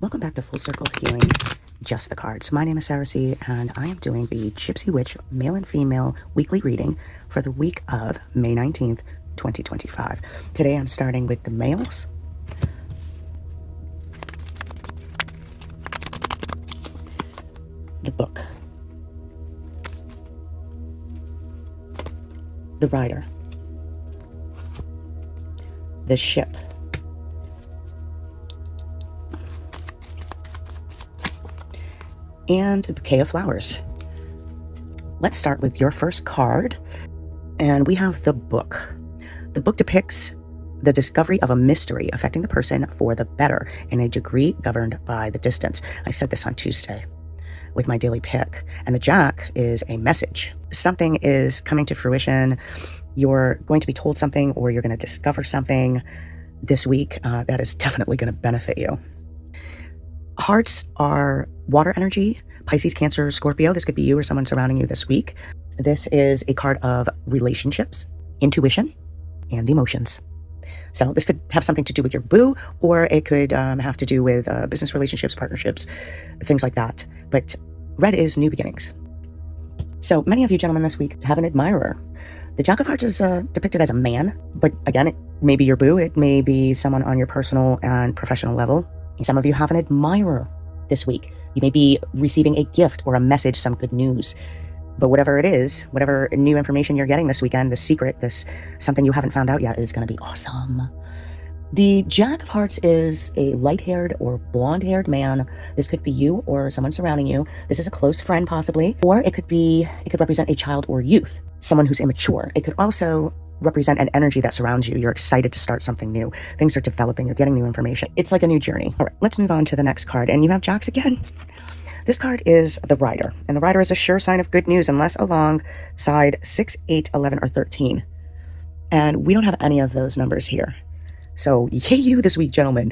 Welcome back to Full Circle Healing, Just the Cards. My name is Sarah C, and I am doing the Gypsy Witch male and female weekly reading for the week of May 19th, 2025. Today I'm starting with the males. The book. The rider. The ship. And a bouquet of flowers. Let's start with your first card, and we have the book. The book depicts the discovery of a mystery affecting the person for the better in a degree governed by the distance. I said this on Tuesday with my daily pick, and the Jack is a message. Something is coming to fruition. You're going to be told something, or you're going to discover something this week that is definitely going to benefit you. Hearts are water energy, Pisces, Cancer, Scorpio. This could be you or someone surrounding you this week. This is a card of relationships, intuition, and emotions. So this could have something to do with your boo, or it could have to do with business relationships, partnerships, things like that. But red is new beginnings. So many of you gentlemen this week have an admirer. The Jack of Hearts is depicted as a man, but again, it may be your boo. It may be someone on your personal and professional level. Some of you have an admirer this week. You may be receiving a gift or a message, some good news. But whatever it is, whatever new information you're getting this weekend, the secret, this something you haven't found out yet is going to be awesome. The Jack of Hearts is a light-haired or blonde-haired man. This could be you or someone surrounding you. This is a close friend possibly, or it could represent a child or youth, someone who's immature. It could also represent an energy that surrounds you. You're excited to start something new. Things are developing. You're getting new information. It's like a new journey. All right, let's move on to the next card. And you have Jacks again. This card is the Rider. And the Rider is a sure sign of good news unless alongside 6, 8, 11, or 13. And we don't have any of those numbers here. So yay you this week, gentlemen.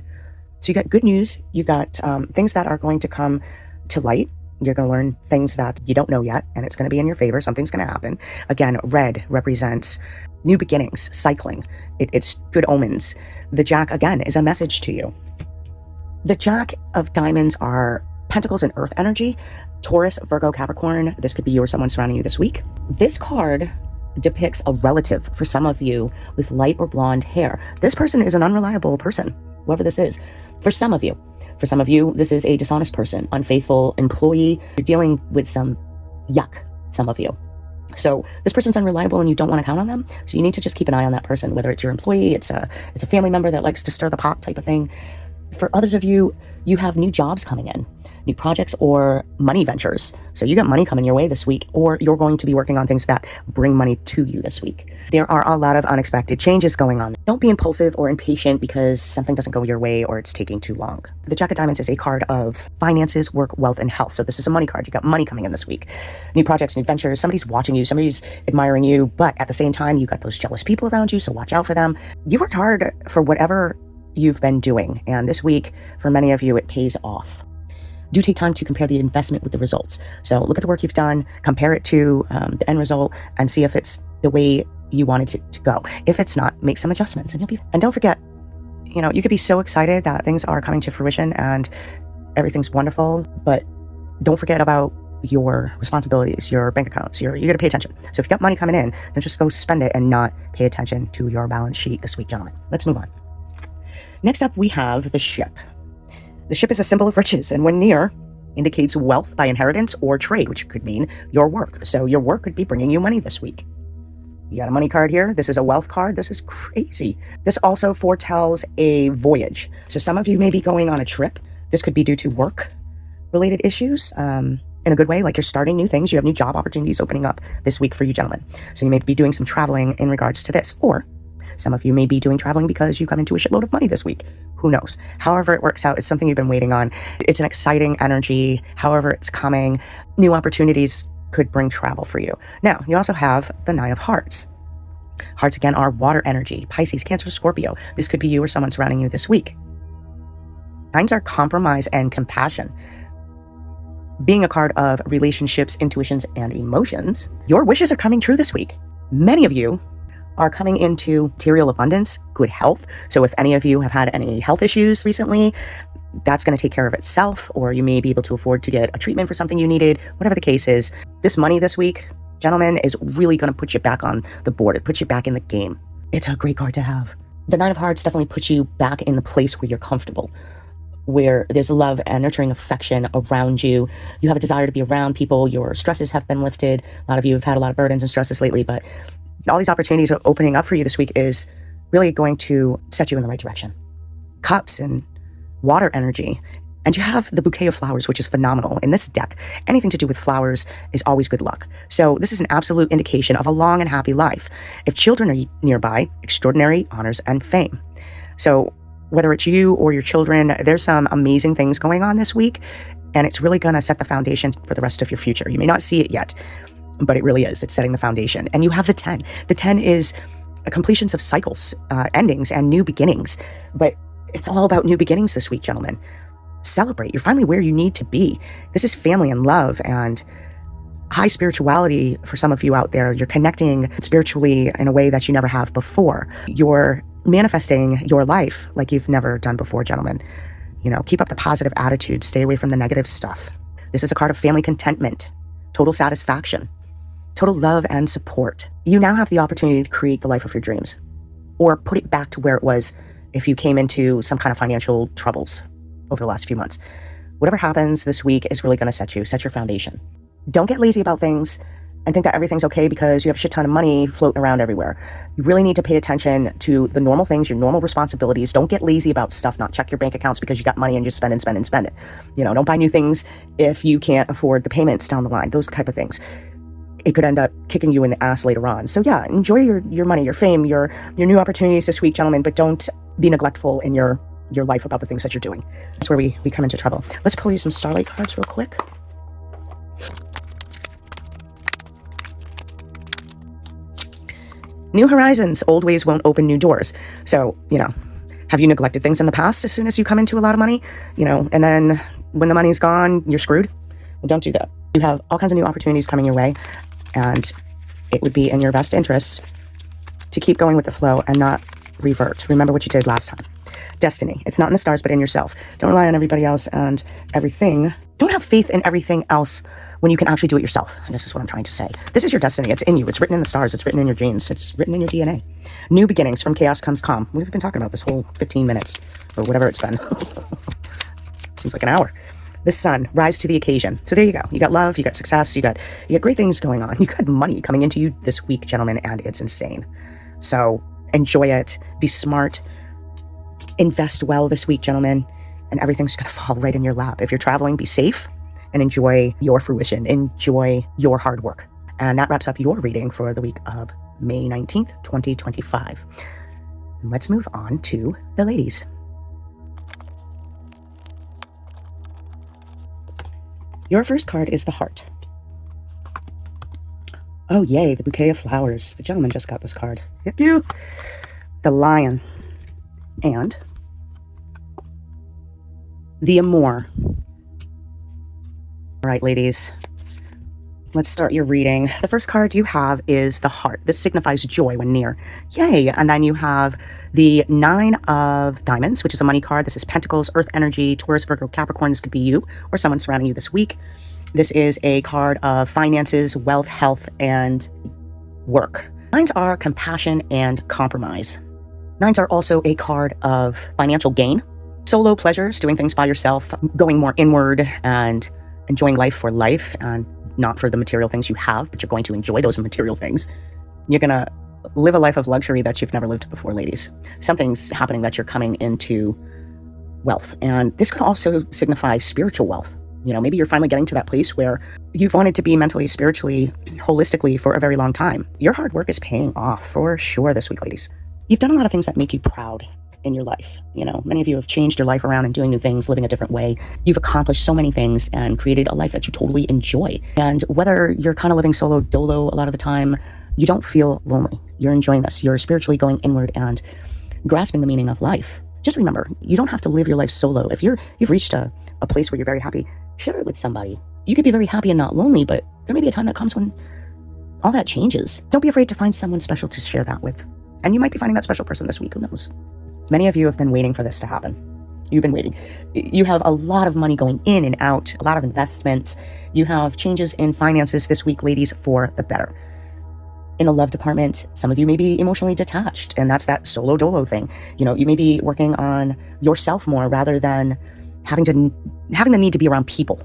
So you got good news. You got things that are going to come to light. You're going to learn things that you don't know yet, and it's going to be in your favor. Something's going to happen. Again, red represents new beginnings, cycling. It's good omens. The Jack, again, is a message to you. The Jack of Diamonds are Pentacles and Earth energy. Taurus, Virgo, Capricorn. This could be you or someone surrounding you this week. This card depicts a relative for some of you with light or blonde hair. This person is an unreliable person, whoever this is. For some of you, this is a dishonest person, unfaithful employee. You're dealing with some yuck, some of you. So this person's unreliable and you don't want to count on them. So you need to just keep an eye on that person, whether it's your employee, it's a family member that likes to stir the pot type of thing. For others of you, you have new jobs coming in, new projects or money ventures. So you got money coming your way this week, or you're going to be working on things that bring money to you this week. There are a lot of unexpected changes going on. Don't be impulsive or impatient because something doesn't go your way or it's taking too long. The Jack of Diamonds is a card of finances, work, wealth, and health. So this is a money card. You got money coming in this week. New projects, new ventures. Somebody's watching you. Somebody's admiring you. But at the same time, you got those jealous people around you. So watch out for them. You worked hard for whatever you've been doing. And this week, for many of you, it pays off. Do take time to compare the investment with the results. So look at the work you've done, compare it to the end result, and see if it's the way you wanted it to go. If it's not, make some adjustments and you'll be. And don't forget, you could be so excited that things are coming to fruition and everything's wonderful, but don't forget about your responsibilities, your bank accounts. You got to pay attention. So if you got money coming in, then just go spend it and not pay attention to your balance sheet this week, gentlemen. Let's move on. Next up, we have the ship. The ship is a symbol of riches, and when near, indicates wealth by inheritance or trade, which could mean your work. So your work could be bringing you money this week. You got a money card here. This is a wealth card. This is crazy. This also foretells a voyage. So some of you may be going on a trip. This could be due to work-related issues in a good way, like you're starting new things. You have new job opportunities opening up this week for you gentlemen. So you may be doing some traveling in regards to this, or some of you may be doing traveling because you got into a shitload of money this week. Who knows? However it works out, it's something you've been waiting on. It's an exciting energy. However it's coming, new opportunities could bring travel for you. Now, you also have the Nine of Hearts. Hearts, again, are water energy. Pisces, Cancer, Scorpio. This could be you or someone surrounding you this week. Nines are compromise and compassion. Being a card of relationships, intuitions, and emotions, your wishes are coming true this week. Many of you are coming into material abundance, good health. So if any of you have had any health issues recently, that's going to take care of itself, or you may be able to afford to get a treatment for something you needed, whatever the case is. This money this week, gentlemen, is really going to put you back on the board. It puts you back in the game. It's a great card to have. The Nine of Hearts definitely puts you back in the place where you're comfortable, where there's love and nurturing affection around you. You have a desire to be around people. Your stresses have been lifted. A lot of you have had a lot of burdens and stresses lately, but all these opportunities are opening up for you this week is really going to set you in the right direction. Cups and water energy. And you have the bouquet of flowers, which is phenomenal. In this deck, anything to do with flowers is always good luck. So this is an absolute indication of a long and happy life. If children are nearby, extraordinary honors and fame. So whether it's you or your children, there's some amazing things going on this week, and it's really going to set the foundation for the rest of your future. You may not see it yet, but it really is. It's setting the foundation. And you have the 10. The 10 is completions of cycles, endings, and new beginnings. But it's all about new beginnings this week, gentlemen. Celebrate. You're finally where you need to be. This is family and love and high spirituality for some of you out there. You're connecting spiritually in a way that you never have before. You're manifesting your life like you've never done before, gentlemen. Keep up the positive attitude. Stay away from the negative stuff. This is a card of family contentment, total satisfaction, total love and support. You now have the opportunity to create the life of your dreams, or put it back to where it was if you came into some kind of financial troubles over the last few months. Whatever happens this week is really going to set your foundation. Don't get lazy about things and think that everything's okay because you have a shit ton of money floating around everywhere. You really need to pay attention to the normal things, your normal responsibilities. Don't get lazy about stuff, not check your bank accounts because you got money and just spend it. Don't buy new things if you can't afford the payments down the line, those type of things. It could end up kicking you in the ass later on. So yeah, enjoy your money, your fame, your new opportunities this week, gentlemen, but don't be neglectful in your life about the things that you're doing. That's where we come into trouble. Let's pull you some Starlight cards real quick. New horizons, old ways won't open new doors. So, have you neglected things in the past as soon as you come into a lot of money? And then when the money's gone, you're screwed? Well, don't do that. You have all kinds of new opportunities coming your way, and it would be in your best interest to keep going with the flow and not revert. Remember what you did last time. Destiny. It's not in the stars, but in yourself. Don't rely on everybody else and everything. Don't have faith in everything else when you can actually do it yourself. And this is what I'm trying to say. This is your destiny. It's in you. It's written in the stars. It's written in your genes. It's written in your DNA. New beginnings. From chaos comes calm. We've been talking about this whole 15 minutes or whatever it's been. Seems like an hour. The sun, rise to the occasion. So there you go. You got love, you got success, you got great things going on. You got money coming into you this week, gentlemen, and it's insane. So enjoy it. Be smart. Invest well this week, gentlemen, and everything's going to fall right in your lap. If you're traveling, be safe and enjoy your fruition. Enjoy your hard work. And that wraps up your reading for the week of May 19th, 2025. Let's move on to the ladies. Your first card is the heart. Oh, yay, the bouquet of flowers. The gentleman just got this card. Thank you. The lion. And the amour. All right, ladies, let's start your reading. The first card you have is the heart. This signifies joy when near. Yay. And then you have the 9 of diamonds, which is a money card. This is Pentacles, Earth energy, Taurus, Virgo, Capricorn. This could be you or someone surrounding you this week. This is a card of finances, wealth, health, and work. 9s are compassion and compromise. 9s are also a card of financial gain, solo pleasures, doing things by yourself, going more inward and enjoying life for life and not for the material things you have, but you're going to enjoy those material things. You're going to live a life of luxury that you've never lived before, ladies. Something's happening that you're coming into wealth. And this could also signify spiritual wealth. Maybe you're finally getting to that place where you've wanted to be mentally, spiritually, holistically for a very long time. Your hard work is paying off for sure this week, ladies. You've done a lot of things that make you proud in your life. Many of you have changed your life around and doing new things, living a different way. You've accomplished so many things and created a life that you totally enjoy. And whether you're kind of living solo dolo a lot of the time, you don't feel lonely. You're enjoying this. You're spiritually going inward and grasping the meaning of life. Just remember, you don't have to live your life solo. If you've reached a place where you're very happy, share it with somebody. You could be very happy and not lonely, but there may be a time that comes when all that changes. Don't be afraid to find someone special to share that with. And you might be finding that special person this week, who knows? Many of you have been waiting for this to happen. You've been waiting. You have a lot of money going in and out, a lot of investments. You have changes in finances this week, ladies, for the better. In the love department, some of you may be emotionally detached, and that's that solo dolo thing. You may be working on yourself more rather than having the need to be around people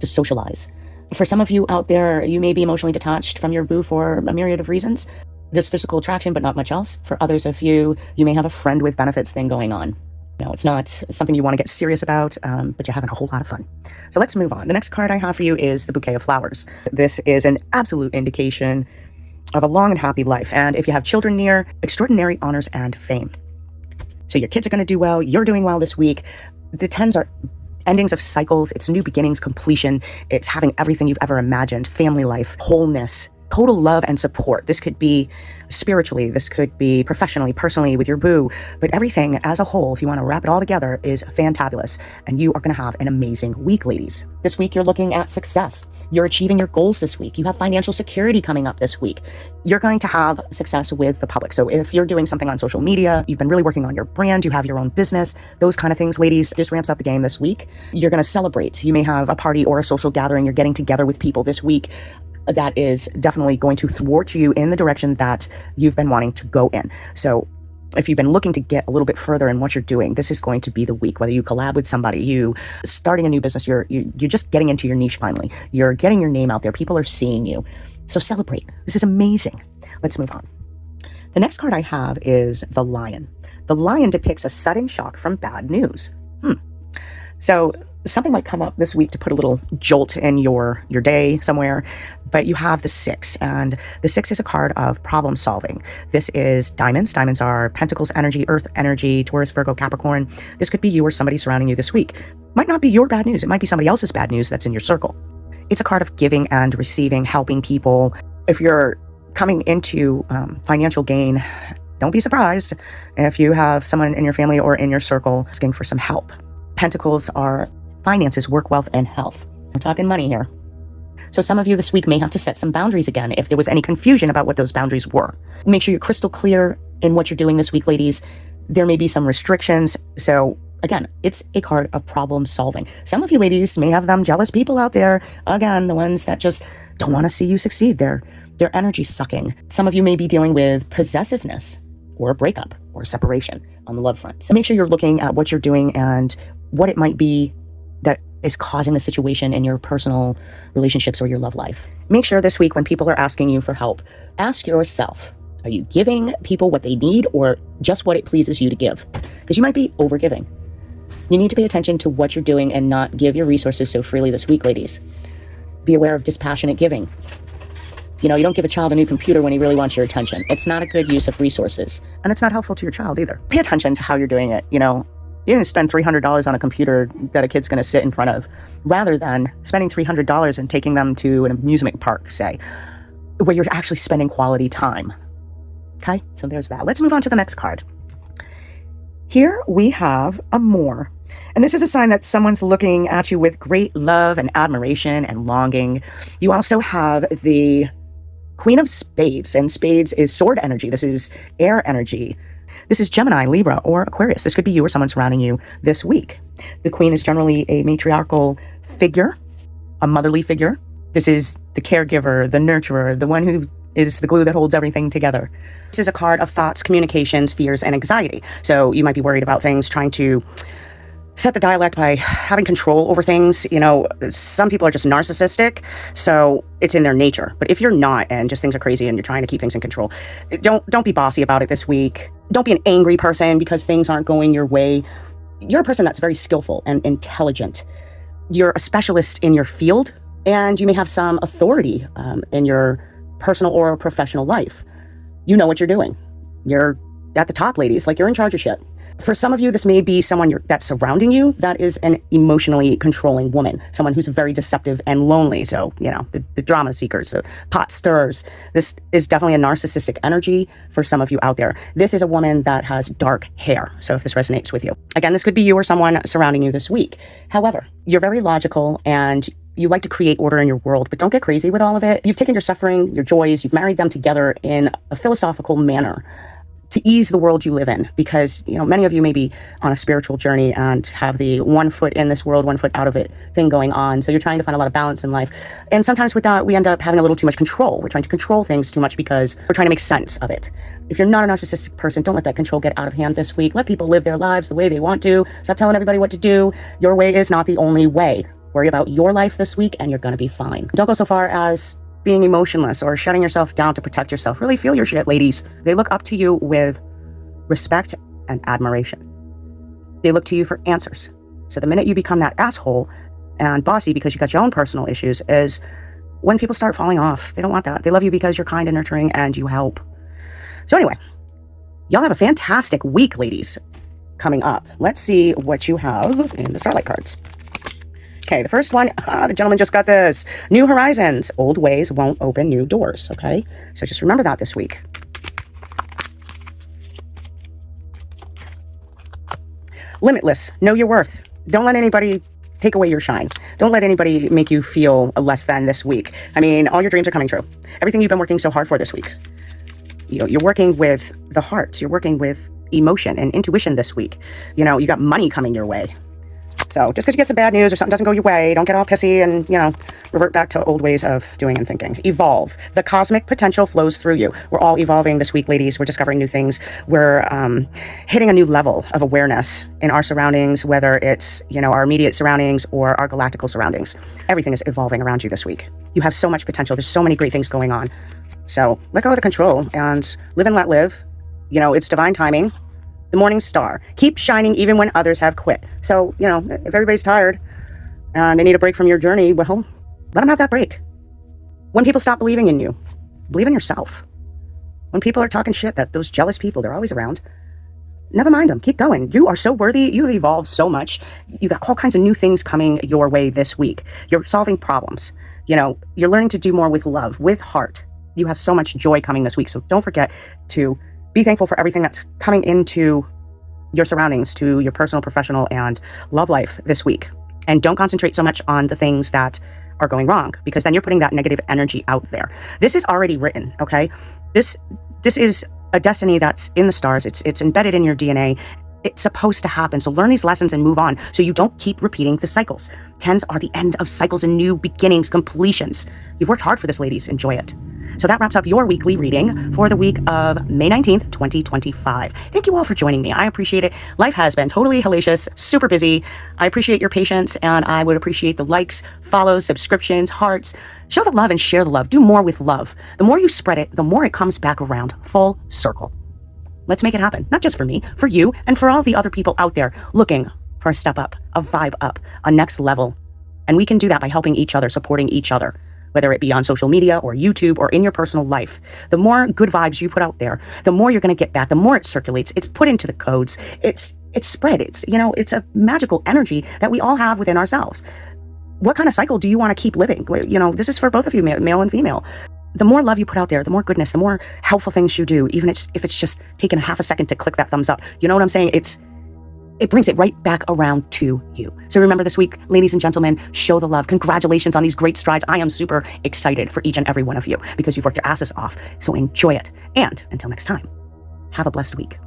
to socialize. For some of you out there, you may be emotionally detached from your boo for a myriad of reasons. There's physical attraction, but not much else. For others of you, you may have a friend with benefits thing going on. No, it's not something you want to get serious about, but you're having a whole lot of fun. So let's move on. The next card I have for you is the bouquet of flowers. This is an absolute indication of a long and happy life. And if you have children near, extraordinary honors and fame. So your kids are going to do well. You're doing well this week. The 10s are endings of cycles. It's new beginnings, completion. It's having everything you've ever imagined, family life, wholeness, total love and support. This could be spiritually, this could be professionally, personally with your boo, but everything as a whole, if you want to wrap it all together, is fantabulous. And you are going to have an amazing week, ladies. This week, you're looking at success. You're achieving your goals this week. You have financial security coming up this week. You're going to have success with the public. So if you're doing something on social media, you've been really working on your brand, you have your own business, those kind of things, ladies, this ramps up the game this week. You're going to celebrate. You may have a party or a social gathering. You're getting together with people this week. That is definitely going to thwart you in the direction that you've been wanting to go in. So if you've been looking to get a little bit further in what you're doing, this is going to be the week. Whether you collab with somebody, you starting a new business, you're just getting into your niche finally. You're getting your name out there. People are seeing you. So celebrate. This is amazing. Let's move on. The next card I have is the Lion. The Lion depicts a sudden shock from bad news. So something might come up this week to put a little jolt in your day somewhere, but you have the 6, and the 6 is a card of problem solving. This is diamonds. Diamonds are Pentacles energy, Earth energy, Taurus, Virgo, Capricorn. This could be you or somebody surrounding you this week. Might not be your bad news. It might be somebody else's bad news that's in your circle. It's a card of giving and receiving, helping people. If you're coming into financial gain, don't be surprised if you have someone in your family or in your circle asking for some help. Pentacles are finances, work, wealth, and health. We're talking money here. So some of you this week may have to set some boundaries again if there was any confusion about what those boundaries were. Make sure you're crystal clear in what you're doing this week, ladies. There may be some restrictions. So again, it's a card of problem solving. Some of you ladies may have them jealous people out there. Again, the ones that just don't want to see you succeed. They're energy sucking. Some of you may be dealing with possessiveness or a breakup or a separation on the love front. So make sure you're looking at what you're doing and what it might be that is causing the situation in your personal relationships or your love life. Make sure this week when people are asking you for help, ask yourself, are you giving people what they need or just what it pleases you to give? Because you might be overgiving. You need to pay attention to what you're doing and not give your resources so freely this week, ladies. Be aware of dispassionate giving. You don't give a child a new computer when he really wants your attention. It's not a good use of resources. And it's not helpful to your child either. Pay attention to how you're doing it. You're going to spend $300 on a computer that a kid's going to sit in front of, rather than spending $300 and taking them to an amusement park, say, where you're actually spending quality time. Okay, so there's that. Let's move on to the next card. Here we have a Moor. And this is a sign that someone's looking at you with great love and admiration and longing. You also have the Queen of Spades, and Spades is sword energy. This is air energy. This is Gemini, Libra, or Aquarius. This could be you or someone surrounding you this week. The Queen is generally a matriarchal figure, a motherly figure. This is the caregiver, the nurturer, the one who is the glue that holds everything together. This is a card of thoughts, communications, fears, and anxiety. So you might be worried about things, trying to set the dialect by having control over things. Some people are just narcissistic, so it's in their nature. But if you're not, and just things are crazy and you're trying to keep things in control, don't be bossy about it this week. Don't be an angry person because things aren't going your way. You're a person that's very skillful and intelligent. You're a specialist in your field, and you may have some authority in your personal or professional life. You know what you're doing. You're at the top, ladies, like you're in charge of shit. For some of you, this may be someone that's surrounding you that is an emotionally controlling woman, someone who's very deceptive and lonely. So, the drama seekers, the pot stirrers. This is definitely a narcissistic energy for some of you out there. This is a woman that has dark hair. So if this resonates with you, again, this could be you or someone surrounding you this week. However, you're very logical and you like to create order in your world, but don't get crazy with all of it. You've taken your suffering, your joys, you've married them together in a philosophical manner. to ease the world you live in, because many of you may be on a spiritual journey and have the 1 foot in this world, 1 foot out of it thing going on. So you're trying to find a lot of balance in life, and sometimes with that we end up having a little too much control. We're trying to control things too much because we're trying to make sense of it. If you're not a narcissistic person, don't let that control get out of hand this week. Let people live their lives the way they want to. Stop telling everybody what to do. Your way is not the only way. Worry about your life this week and you're going to be fine. Don't go so far as being emotionless or shutting yourself down to protect yourself. Really feel your shit, ladies. They look up to you with respect and admiration. They look to you for answers. So the minute you become that asshole and bossy because you got your own personal issues is when people start falling off. They don't want that. They love you because you're kind and nurturing and you help. So anyway, y'all have a fantastic week, ladies, coming up. Let's see what you have in the Starlight cards. Okay, the first one, the gentleman just got this. New horizons. Old ways won't open new doors, okay? So just remember that this week. Limitless. Know your worth. Don't let anybody take away your shine. Don't let anybody make you feel less than this week. I mean, all your dreams are coming true. Everything you've been working so hard for this week. You're working with the heart. You're working with emotion and intuition this week. You got money coming your way. So just because you get some bad news or something doesn't go your way, don't get all pissy and, revert back to old ways of doing and thinking. Evolve. The cosmic potential flows through you. We're all evolving this week, ladies. We're discovering new things. We're hitting a new level of awareness in our surroundings, whether it's, our immediate surroundings or our galactical surroundings. Everything is evolving around you this week. You have so much potential. There's so many great things going on. So let go of the control and live and let live. It's divine timing. The morning star. Keep shining even when others have quit. So, if everybody's tired and they need a break from your journey, well, let them have that break. When people stop believing in you, believe in yourself. When people are talking shit, that those jealous people, they're always around. Never mind them. Keep going. You are so worthy. You've evolved so much. You got all kinds of new things coming your way this week. You're solving problems. You're learning to do more with love, with heart. You have so much joy coming this week. So don't forget to be thankful for everything that's coming into your surroundings, to your personal, professional, and love life this week. And don't concentrate so much on the things that are going wrong, because then you're putting that negative energy out there. This is already written, okay? This is a destiny that's in the stars. It's embedded in your DNA. It's supposed to happen. So learn these lessons and move on so you don't keep repeating the cycles. 10s are the end of cycles and new beginnings, completions. You've worked hard for this, ladies. Enjoy it. So that wraps up your weekly reading for the week of May 19th, 2025. Thank you all for joining me. I appreciate it. Life has been totally hellacious, super busy. I appreciate your patience, and I would appreciate the likes, follows, subscriptions, hearts. Show the love and share the love. Do more with love. The more you spread it, the more it comes back around, full circle. Let's make it happen. Not just for me, for you, and for all the other people out there looking for a step up, a vibe up, a next level. And we can do that by helping each other, supporting each other, whether it be on social media or YouTube or in your personal life. The more good vibes you put out there, the more you're going to get back, the more it circulates, it's put into the codes, it's spread, it's a magical energy that we all have within ourselves. What kind of cycle do you want to keep living? This is for both of you, male and female. The more love you put out there, the more goodness, the more helpful things you do, even if it's just taking a half a second to click that thumbs up. You know what I'm saying? It brings it right back around to you. So remember this week, ladies and gentlemen, show the love. Congratulations on these great strides. I am super excited for each and every one of you because you've worked your asses off. So enjoy it. And until next time, have a blessed week.